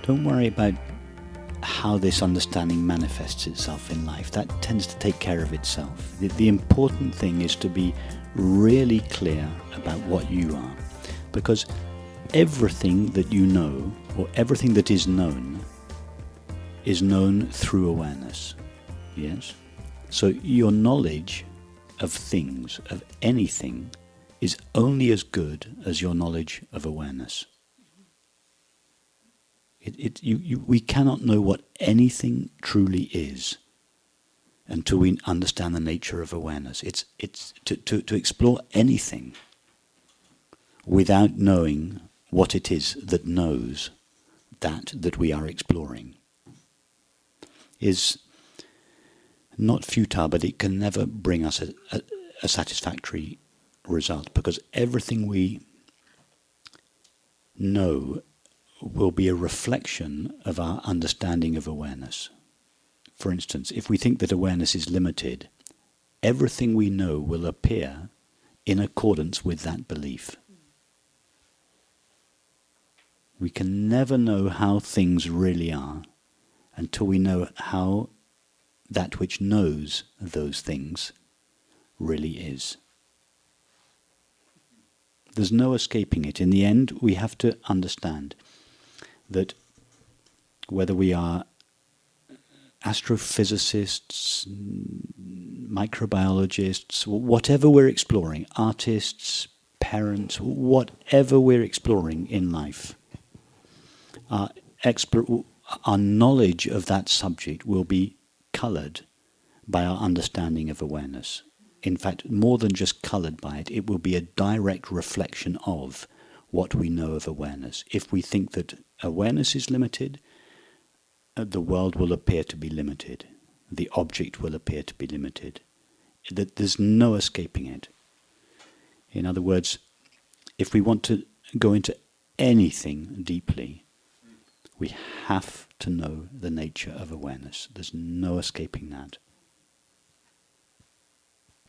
Don't worry about how this understanding manifests itself in life. That tends to take care of itself. The important thing is to be really clear about what you are. Because everything that you know, or everything that is known through awareness. Yes? So your knowledge of things, of anything, is only as good as your knowledge of awareness. We cannot know what anything truly is until we understand the nature of awareness. It's to explore anything without knowing what it is that knows that we are exploring is not futile, but it can never bring us a satisfactory result, because everything we know will be a reflection of our understanding of awareness. For instance, if we think that awareness is limited, everything we know will appear in accordance with that belief. We can never know how things really are until we know how that which knows those things really is. There's no escaping it. In the end, we have to understand that whether we are astrophysicists, microbiologists, whatever we're exploring, artists, parents, whatever we're exploring in life, our knowledge of that subject will be coloured by our understanding of awareness. In fact, more than just coloured by it, it will be a direct reflection of what we know of awareness. If we think that awareness is limited, the world will appear to be limited. The object will appear to be limited. That there's no escaping it. In other words, if we want to go into anything deeply, we have to know the nature of awareness. There's no escaping that.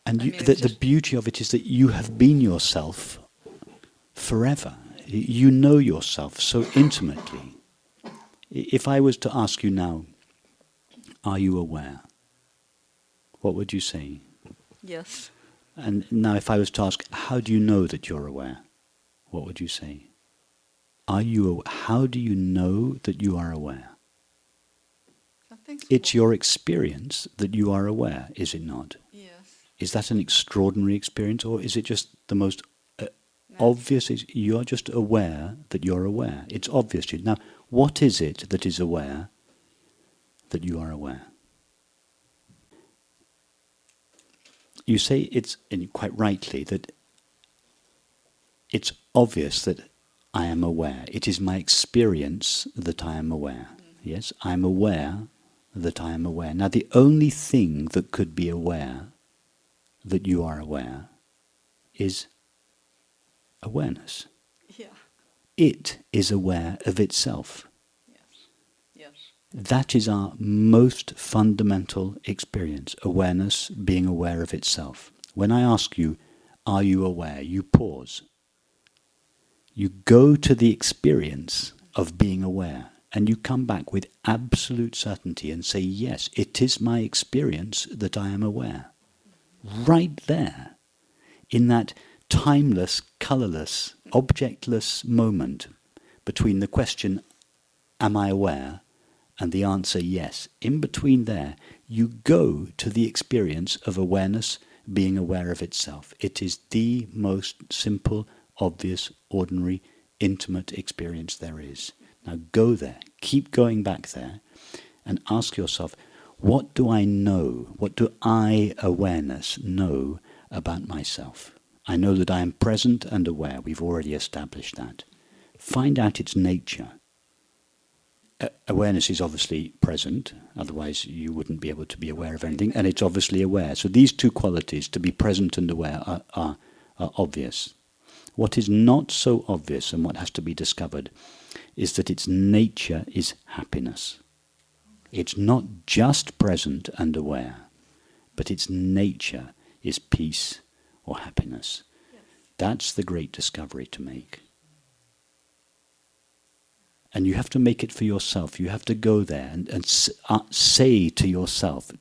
And the beauty of it is that you have been yourself forever. You know yourself so intimately. If I was to ask you now, are you aware? What would you say? Yes. And now if I was to ask, how do you know that you're aware? What would you say? How do you know that you are aware? It's your experience that you are aware, is it not? Yes. Is that an extraordinary experience, or is it just the most obvious? You're just aware that you're aware. It's obvious to you. Now, what is it that is aware that you are aware? You say it's, and quite rightly, that it's obvious that I am aware. It is my experience that I am aware. Yes, I'm aware that I am aware. Now, the only thing that could be aware that you are aware is awareness. Yeah. It is aware of itself. Yes. Yes. That is our most fundamental experience, awareness, being aware of itself. When I ask you, are you aware? You pause. You go to the experience of being aware, and you come back with absolute certainty and say, yes, it is my experience that I am aware. Right there, in that timeless, colourless, objectless moment between the question, am I aware, and the answer, yes. In between there, you go to the experience of awareness being aware of itself. It is the most simple, obvious, ordinary, intimate experience there is. Now go there, keep going back there, and ask yourself, what do I know? What do I, awareness, know about myself? I know that I am present and aware. We've already established that. Find out its nature. Awareness is obviously present, otherwise you wouldn't be able to be aware of anything, and it's obviously aware. So these two qualities, to be present and aware, are obvious. What is not so obvious and what has to be discovered is that its nature is happiness. It's not just present and aware, but its nature is peace or happiness. Yes. That's the great discovery to make. And you have to make it for yourself. You have to go there and say to yourself,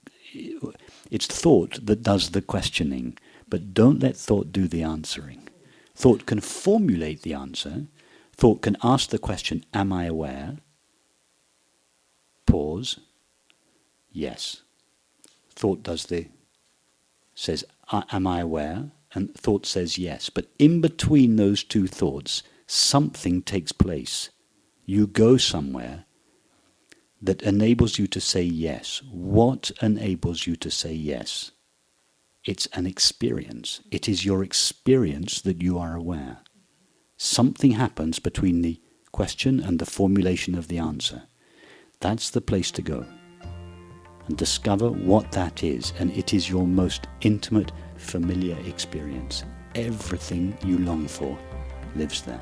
it's thought that does the questioning, but don't let thought do the answering. Thought can formulate the answer. Thought can ask the question, am I aware? Pause. Yes. Thought says, am I aware? And thought says yes. But in between those two thoughts, something takes place. You go somewhere that enables you to say yes. What enables you to say yes? It's an experience. It is your experience that you are aware. Something happens between the question and the formulation of the answer. That's the place to go. And discover what that is. And it is your most intimate, familiar experience. Everything you long for lives there.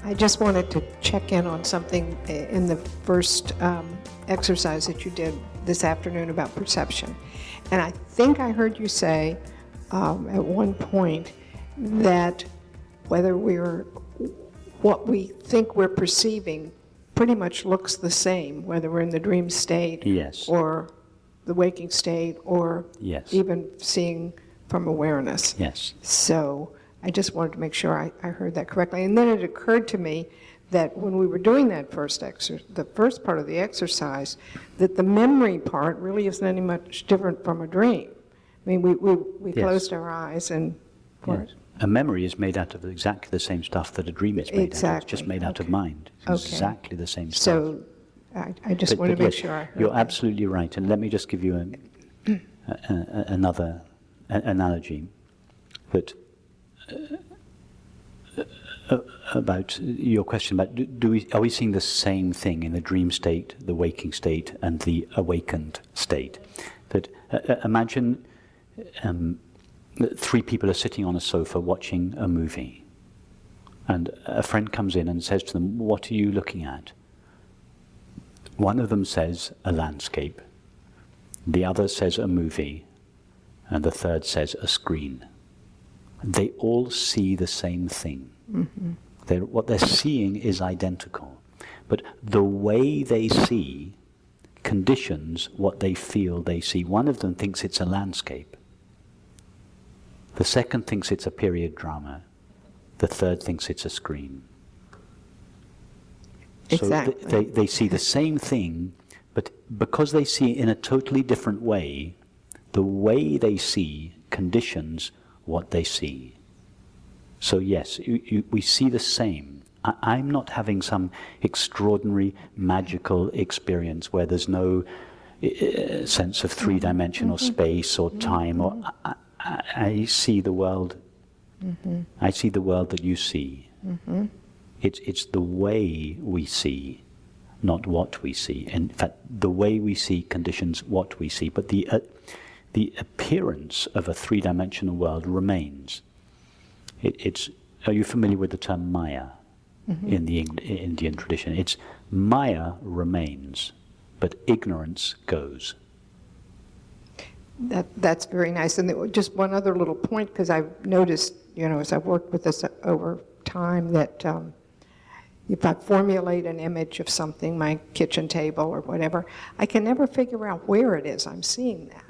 I just wanted to check in on something in the first exercise that you did this afternoon about perception. And I think I heard you say at one point that what we think we're perceiving pretty much looks the same, whether we're in the dream state Yes. or the waking state or Yes. even seeing from awareness. Yes. So I just wanted to make sure I heard that correctly. And then it occurred to me that when we were doing that the first part of the exercise, that the memory part really isn't any much different from a dream. I mean, we Yes. closed our eyes and... Yes. A memory is made out of exactly the same stuff that a dream is made out of. Exactly. It's just made out of mind. It's Okay. exactly the same stuff. So I just wanted to make yes, sure I heard you're that. absolutely right. And let me just give you another analogy that about your question about are we seeing the same thing in the dream state, the waking state, and the awakened state? That imagine that three people are sitting on a sofa watching a movie, and a friend comes in and says to them, "What are you looking at?" One of them says a landscape, the other says a movie, and the third says a screen. They all see the same thing. Mm-hmm. What they're seeing is identical, but the way they see conditions what they feel they see. One of them thinks it's a landscape. The second thinks it's a period drama. The third thinks it's a screen. Exactly. So they see the same thing, but because they see it in a totally different way, the way they see conditions what they see. So yes, we see the same. I'm not having some extraordinary magical experience where there's no sense of three-dimensional space or time. Or I see the world. I see the world that you see. It's the way we see, not what we see. In fact, the way we see conditions what we see. But the appearance of a three-dimensional world remains. Are you familiar with the term Maya in the Indian tradition? It's Maya remains, but ignorance goes. That's very nice. And just one other little point, because I've noticed, as I've worked with this over time, that if I formulate an image of something, my kitchen table or whatever, I can never figure out where it is I'm seeing that.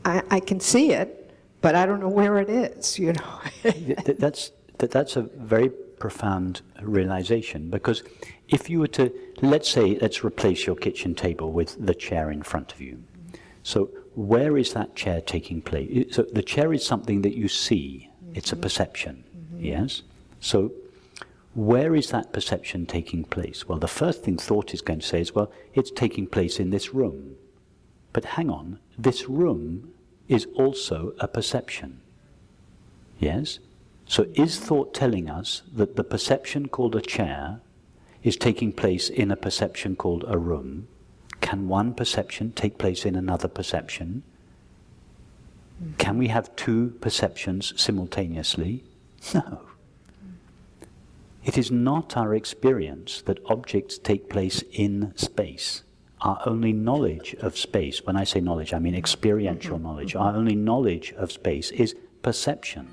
I can see it, but I don't know where it is, That's a very profound realization, because if you were to, let's replace your kitchen table with the chair in front of you. So where is that chair taking place? So the chair is something that you see. It's a perception, yes? So where is that perception taking place? Well, the first thing thought is going to say is, well, it's taking place in this room. But hang on, this room is also a perception. Yes? So is thought telling us that the perception called a chair is taking place in a perception called a room? Can one perception take place in another perception? Can we have two perceptions simultaneously? No. It is not our experience that objects take place in space. Our only knowledge of space, when I say knowledge, I mean experiential knowledge, our only knowledge of space is perception.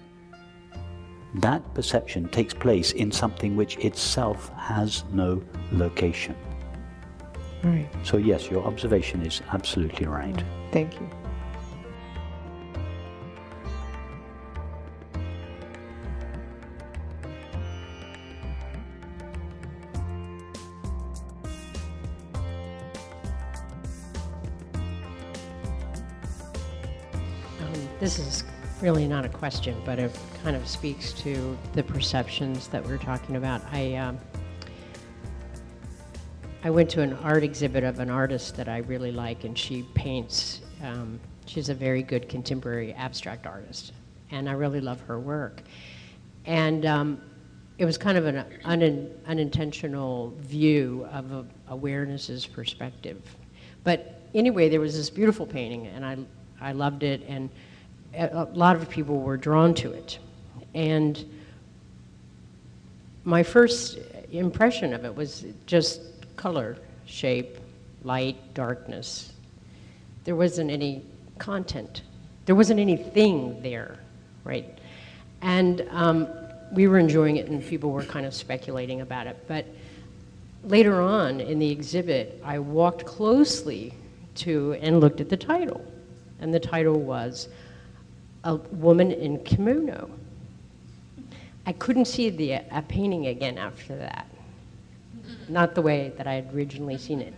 That perception takes place in something which itself has no location. Right. So yes, your observation is absolutely right. Thank you. This is really not a question, but it kind of speaks to the perceptions that we're talking about. I went to an art exhibit of an artist that I really like, and she paints, she's a very good contemporary abstract artist, and I really love her work. And it was kind of an unintentional view of awareness's perspective. But anyway, there was this beautiful painting, and I loved it, and a lot of people were drawn to it. And my first impression of it was just color, shape, light, darkness. There wasn't any content. There wasn't anything there, right? And we were enjoying it, and people were kind of speculating about it. But later on in the exhibit, I walked closely to and looked at the title. And the title was A Woman in Kimono. I couldn't see a painting again after that. Not the way that I had originally seen it.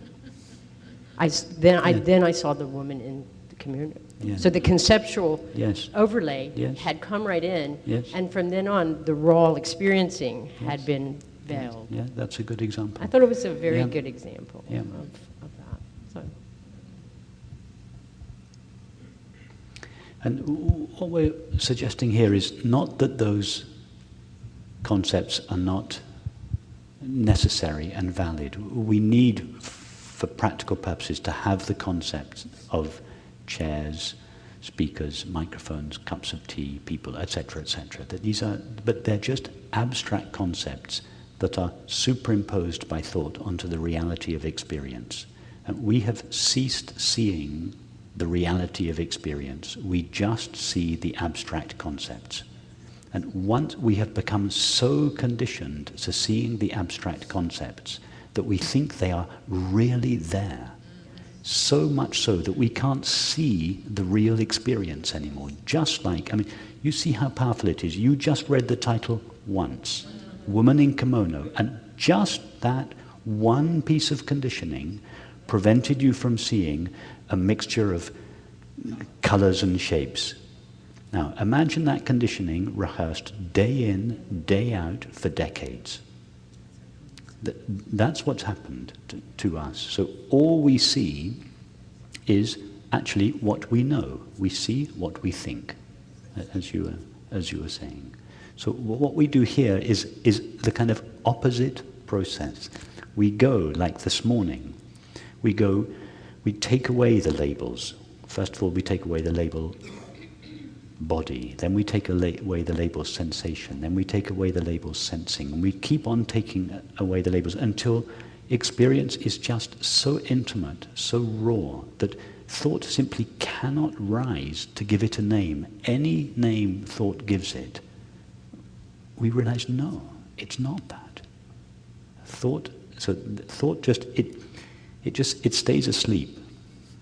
Then I saw the woman in the kimono. Yeah. So the conceptual Yes. overlay Yes. had come right in, Yes. and from then on, the raw experiencing had been veiled. Yeah, that's a good example. I thought it was a very Yeah. good example Yeah. of that. So. And what we're suggesting here is not that those concepts are not necessary and valid. We need, for practical purposes, to have the concepts of chairs, speakers, microphones, cups of tea, people, etc., etc. That these are, but they're just abstract concepts that are superimposed by thought onto the reality of experience. And we have ceased seeing the reality of experience. We just see the abstract concepts. And once we have become so conditioned to seeing the abstract concepts that we think they are really there, so much so that we can't see the real experience anymore. Just like, I mean, you see how powerful it is. You just read the title once, Woman in Kimono, and just that one piece of conditioning prevented you from seeing a mixture of colors and shapes. Now, imagine that conditioning rehearsed day in, day out for decades. That's what's happened to us. So all we see is actually what we know. We see what we think, as you were saying. So what we do here is the kind of opposite process. We go, like this morning, we take away the labels. First of all, we take away the label body, then we take away the label sensation, then we take away the label sensing, and we keep on taking away the labels until experience is just so intimate, so raw, that thought simply cannot rise to give it a name. Any name thought gives it, we realize, no, it's not that. Thought just, it stays asleep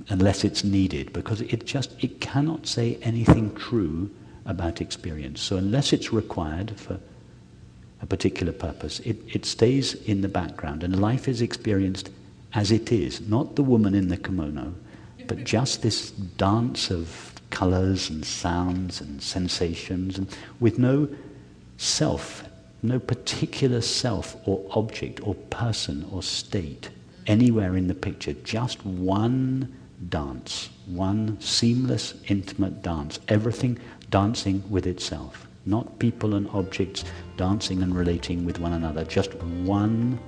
unless it's needed, because it cannot say anything true about experience. So unless it's required for a particular purpose, it stays in the background, and life is experienced as it is, not the woman in the kimono, but just this dance of colors and sounds and sensations, and with no self, no particular self or object or person or state anywhere in the picture, just one dance, one seamless, intimate dance, everything dancing with itself, not people and objects dancing and relating with one another, just one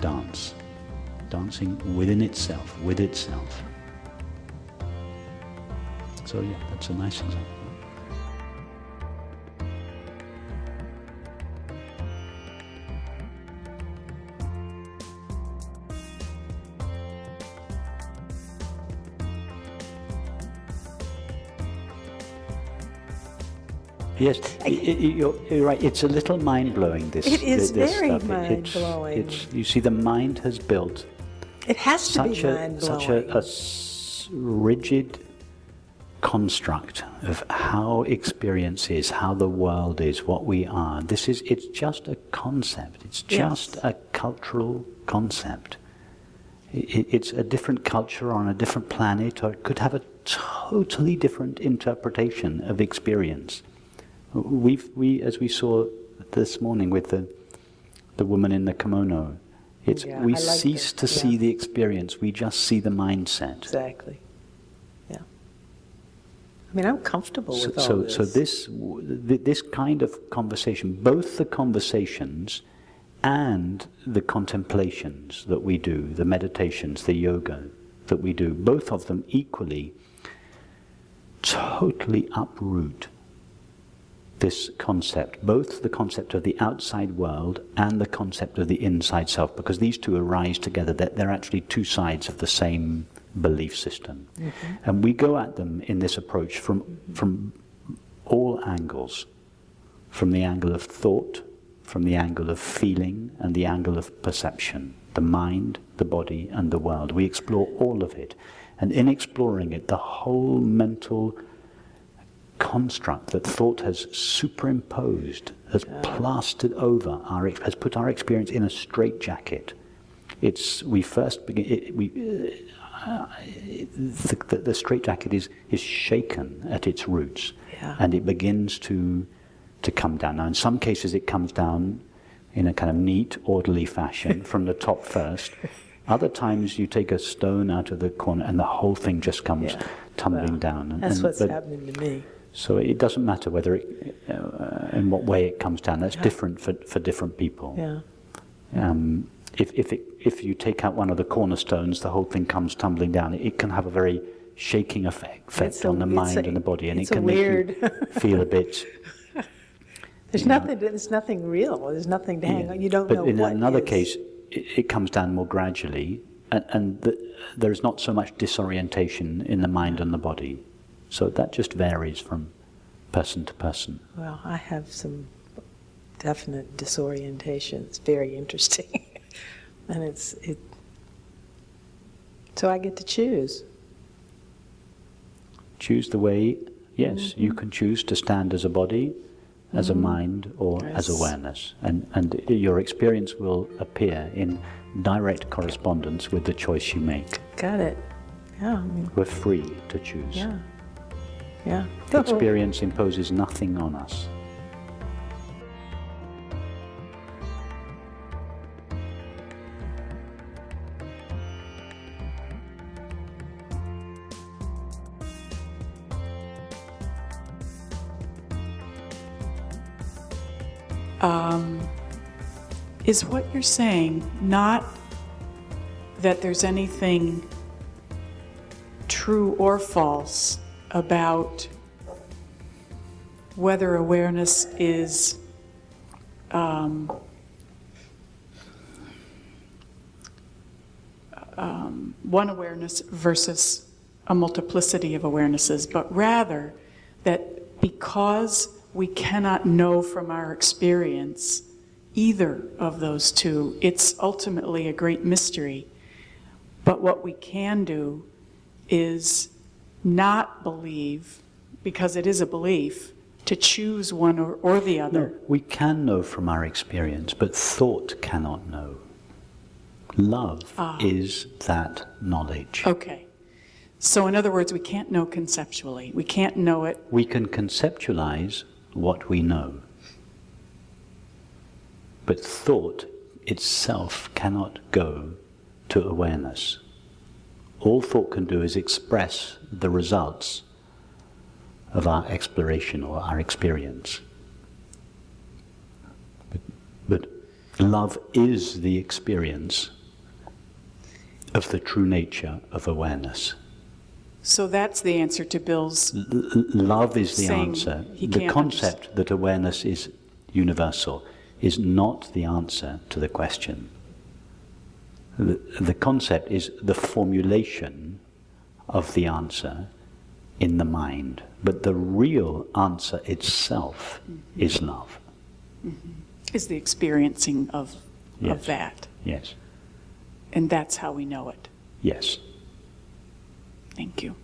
dance, dancing within itself, with itself. So yeah, that's a nice example. Yes, you're right. It's a little mind-blowing, this It is this very stuff. mind-blowing. You see, the mind has built It has to be such mind-blowing. a rigid construct of how experience is, how the world is, what we are. It's just a concept. It's just a cultural concept. It's a different culture on a different planet, or it could have a totally different interpretation of experience. We as we saw this morning with the woman in the kimono, we cease to see the experience. We just see the mindset. Exactly. Yeah. I mean, I'm comfortable with all this. So this kind of conversation, both the conversations and the contemplations that we do, the meditations, the yoga that we do, both of them equally totally uproot this concept, both the concept of the outside world and the concept of the inside self, because these two arise together. They're actually two sides of the same belief system. Mm-hmm. And we go at them in this approach from all angles, from the angle of thought, from the angle of feeling, and the angle of perception, the mind, the body, and the world. We explore all of it. And in exploring it, the whole mental construct that thought has superimposed, has plastered over, has put our experience in a straitjacket. We first begin, the straitjacket is shaken at its roots, and it begins to come down. Now, in some cases, it comes down in a kind of neat, orderly fashion from the top first. Other times, you take a stone out of the corner, and the whole thing just comes tumbling down. That's what's happening to me. So it doesn't matter whether in what way it comes down. That's different for different people. Yeah. If you take out one of the cornerstones, the whole thing comes tumbling down. It can have a very shaking effect on the mind and the body, and it can make you feel a bit. There's nothing real. There's nothing to hang on. You don't know what. But in another case, it comes down more gradually, and there's not so much disorientation in the mind and the body. So that just varies from person to person. Well, I have some definite disorientation. It's very interesting. And so I get to choose. Choose the way, yes, you can choose to stand as a body, as a mind, or as awareness. And your experience will appear in direct correspondence with the choice you make. Got it. Yeah. We're free to choose. Yeah. Yeah. Experience imposes nothing on us. Is what you're saying not that there's anything true or false about whether awareness is one awareness versus a multiplicity of awarenesses, but rather that because we cannot know from our experience either of those two, it's ultimately a great mystery. But what we can do is not believe, because it is a belief, to choose one or the other. No, we can know from our experience, but thought cannot know. Love is that knowledge. Okay. So in other words, we can't know conceptually. We can't know it. We can conceptualize what we know. But thought itself cannot go to awareness. All thought can do is express the results of our exploration or our experience. But love is the experience of the true nature of awareness. So that's the answer to Bill's Love is the saying answer. he The can't concept that awareness is universal is not the answer to the question. The concept is the formulation of the answer in the mind. But the real answer itself is love. Is the experiencing of Yes. that. Yes. And that's how we know it. Yes. Thank you.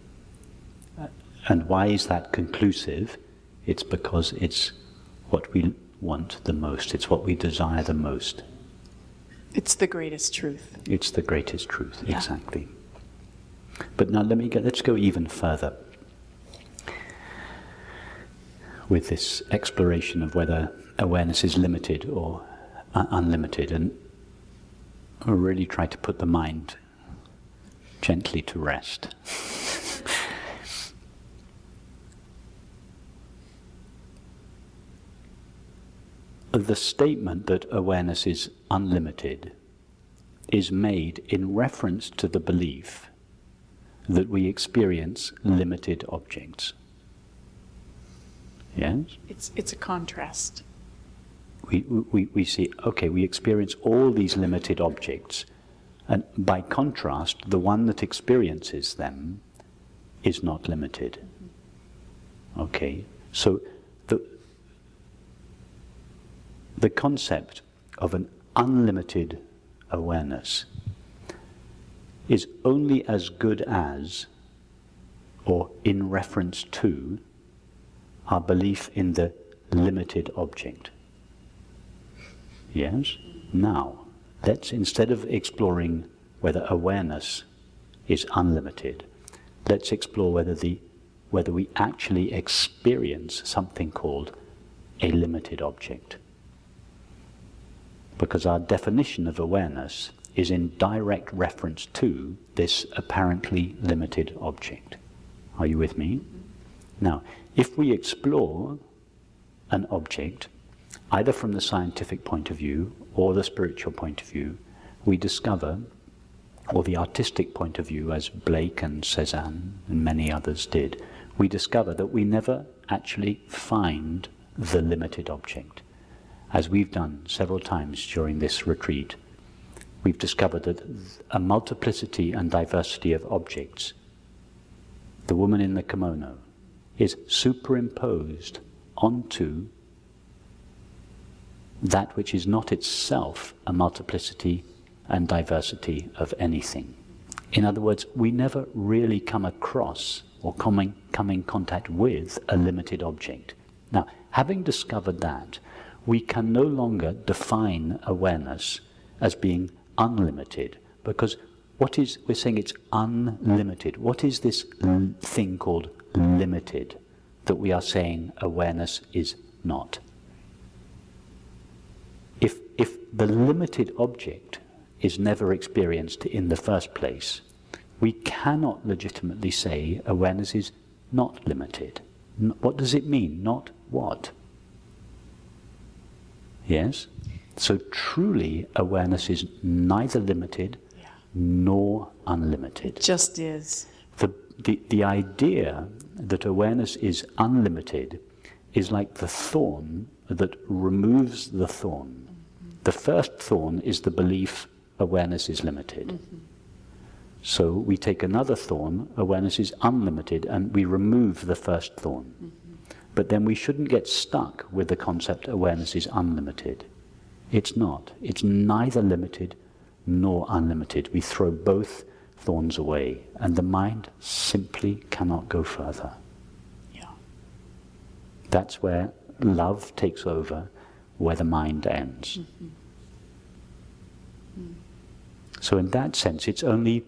And why is that conclusive? It's because it's what we want the most. It's what we desire the most. It's the greatest truth. It's the greatest truth, Yeah. exactly. But now let's go even further with this exploration of whether awareness is limited or unlimited, and really try to put the mind gently to rest. The statement that awareness is unlimited is made in reference to the belief that we experience limited objects. Yes? It's a contrast. We see, okay, we experience all these limited objects, and by contrast, the one that experiences them is not limited. Okay, so the concept of an unlimited awareness is only as good as, or in reference to, our belief in the limited object. Yes? Now, let's, instead of exploring whether awareness is unlimited, let's explore whether we actually experience something called a limited object. Because our definition of awareness is in direct reference to this apparently limited object. Are you with me? Now, if we explore an object, either from the scientific point of view or the spiritual point of view, we discover, or the artistic point of view, as Blake and Cézanne and many others did, we discover that we never actually find the limited object. As we've done several times during this retreat, we've discovered that a multiplicity and diversity of objects, the woman in the kimono, is superimposed onto that which is not itself a multiplicity and diversity of anything. In other words, we never really come across or come in contact with a limited object. Now, having discovered that, we can no longer define awareness as being unlimited, because we're saying it's unlimited. What is this thing called limited that we are saying awareness is not? If the limited object is never experienced in the first place, we cannot legitimately say awareness is not limited. What does it mean? Not what? Yes? So truly, awareness is neither limited nor unlimited. It just is. The idea that awareness is unlimited is like the thorn that removes the thorn. The first thorn is the belief awareness is limited. So we take another thorn, awareness is unlimited, and we remove the first thorn. But then we shouldn't get stuck with the concept awareness is unlimited. It's not. It's neither limited nor unlimited. We throw both thorns away, and the mind simply cannot go further. Yeah. That's where love takes over, where the mind ends. So in that sense, it's only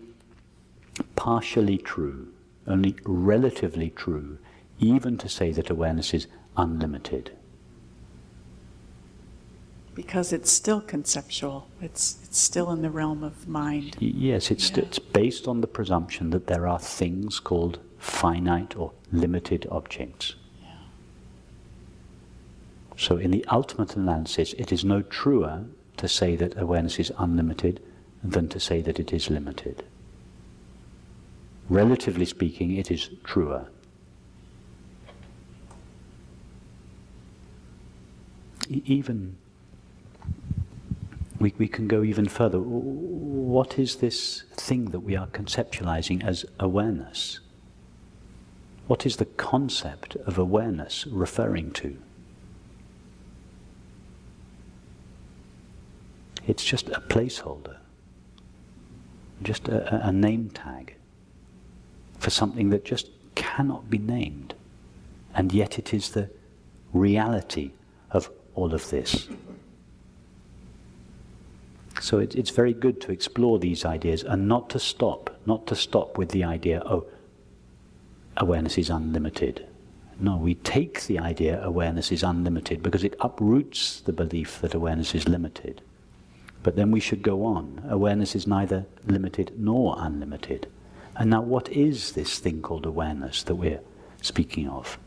partially true, only relatively true, even to say that awareness is unlimited. Because it's still conceptual. It's still in the realm of mind. Yes, it's based on the presumption that there are things called finite or limited objects. Yeah. So in the ultimate analysis, it is no truer to say that awareness is unlimited than to say that it is limited. Relatively speaking, it is truer. Even we can go even further. What is this thing that we are conceptualizing as awareness? What is the concept of awareness referring to? It's just a placeholder, just a name tag for something that just cannot be named. And yet it is the reality of all of this. So it's very good to explore these ideas and not to stop with the idea, oh, awareness is unlimited. No, we take the idea awareness is unlimited because it uproots the belief that awareness is limited. But then we should go on. Awareness is neither limited nor unlimited. And now what is this thing called awareness that we're speaking of?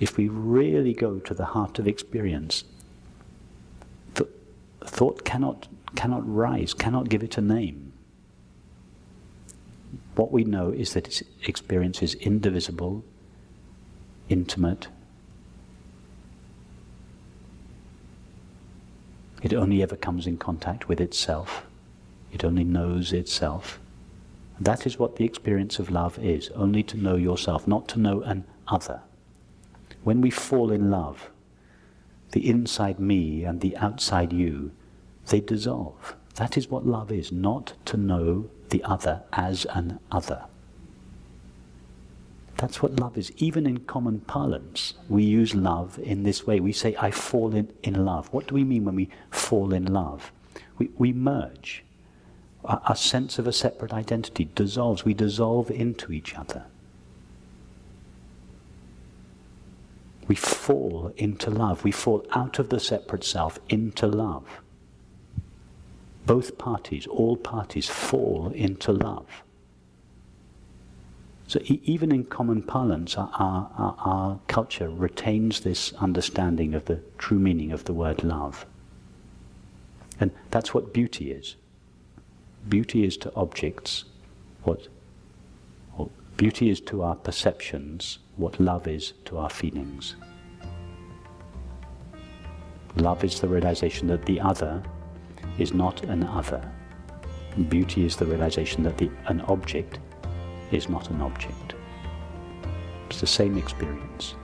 If we really go to the heart of experience, thought cannot rise, cannot give it a name. What we know is that its experience is indivisible, intimate. It only ever comes in contact with itself. It only knows itself. That is what the experience of love is, only to know yourself, not to know an other. When we fall in love, the inside me and the outside you, they dissolve. That is what love is, not to know the other as an other. That's what love is. Even in common parlance, we use love in this way. We say, I fall in love. What do we mean when we fall in love? We merge. Our sense of a separate identity dissolves. We dissolve into each other. We fall into love. We fall out of the separate self into love. Both parties, all parties, fall into love. So even in common parlance, our culture retains this understanding of the true meaning of the word love. And that's what beauty is. Beauty is to objects beauty is to our perceptions what love is to our feelings. Love is the realization that the other is not an other. Beauty is the realization that an object is not an object. It's the same experience.